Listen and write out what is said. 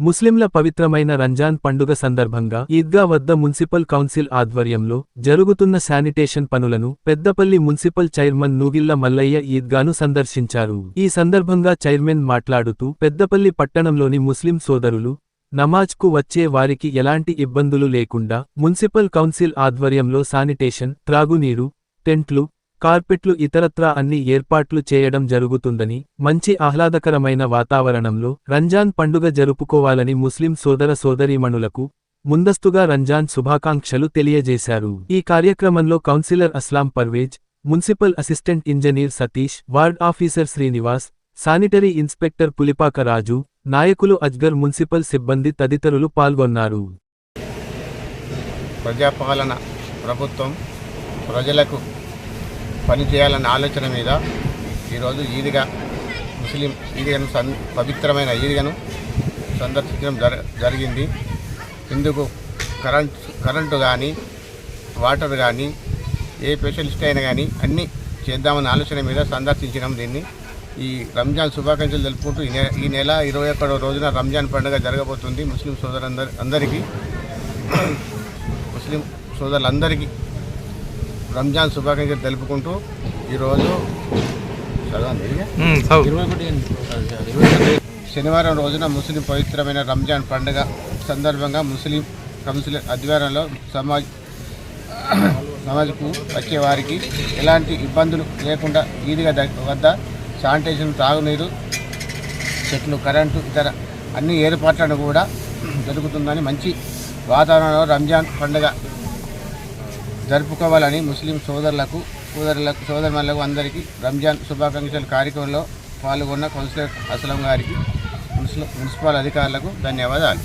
ముస్లింల పవిత్రమైన రంజాన్ పండుగ సందర్భంగా ఈద్గా వద్ద మున్సిపల్ కౌన్సిల్ ఆధ్వర్యంలో జరుగుతున్న శానిటేషన్ పనులను పెద్దపల్లి మున్సిపల్ చైర్మన్ నూగిళ్ల మల్లయ్య ఈద్గాను సందర్శించారు. ఈ సందర్భంగా చైర్మన్ మాట్లాడుతూ పెద్దపల్లి పట్టణంలోని ముస్లిం సోదరులు నమాజ్కు వచ్చే వారికి ఎలాంటి ఇబ్బందులు లేకుండా మున్సిపల్ కౌన్సిల్ ఆధ్వర్యంలో శానిటేషన్, త్రాగునీరు, టెంట్లు, కార్పెట్లు ఇతరత్రా అన్ని ఏర్పాట్లు చేయడం జరుగుతుందని, మంచి ఆహ్లాదకరమైన వాతావరణంలో రంజాన్ పండుగ జరుపుకోవాలని ముస్లిం సోదర సోదరీమణులకు ముందస్తుగా రంజాన్ శుభాకాంక్షలు తెలియజేశారు. ఈ కార్యక్రమంలో councillor Aslam Parvez, municipal assistant engineer Satish, ward officer Srinivas, sanitary inspector Pulipaka Raju, నాయకులు అజ్గర్, మున్సిపల్ సిబ్బంది తదితరులు పాల్గొన్నారు. ప్రజాపాలన ప్రభుత్వం ప్రజలకు పనిచేయాలన్న ఆలోచన మీద ఈరోజు ముస్లిం ఈద్గాను పవిత్రమైన ఈద్గాను సందర్శించడం జరిగింది. ఇందుకు కరెంటు కానీ, వాటర్ కానీ, ఏ స్పెషలిస్ట్ అయినా కానీ అన్నీ చేద్దామన్న ఆలోచన మీద సందర్శించినాం. దీన్ని ఈ రంజాన్ శుభాకాంక్షలు తెలుపుకుంటూ ఈ నెల 21వ రోజున రంజాన్ పండుగ జరగబోతుంది. ముస్లిం సోదరులందరికీ రంజాన్ శుభాకాంక్షలు తెలుపుకుంటూ ఈరోజు శనివారం రోజున ముస్లిం పవిత్రమైన రంజాన్ పండుగ సందర్భంగా ముస్లిం కౌన్సిల్ ఆధ్వర్యంలో సమాజ్కు వచ్చే వారికి ఎలాంటి ఇబ్బందులు లేకుండా ఈద్గా వద్ద శానిటేషన్, తాగునీరు, చెట్లు, కరెంటు ఇతర అన్ని ఏర్పాట్లను కూడా జరుగుతుందని, మంచి వాతావరణంలో రంజాన్ పండుగ జరుపుకోవాలని ముస్లిం సోదరులకు అందరికీ రంజాన్ శుభాకాంక్షల కార్యక్రమంలో పాల్గొన్న కౌన్సిలర్ అస్లాం గారికి, మున్సిపల్ అధికారులకు ధన్యవాదాలు.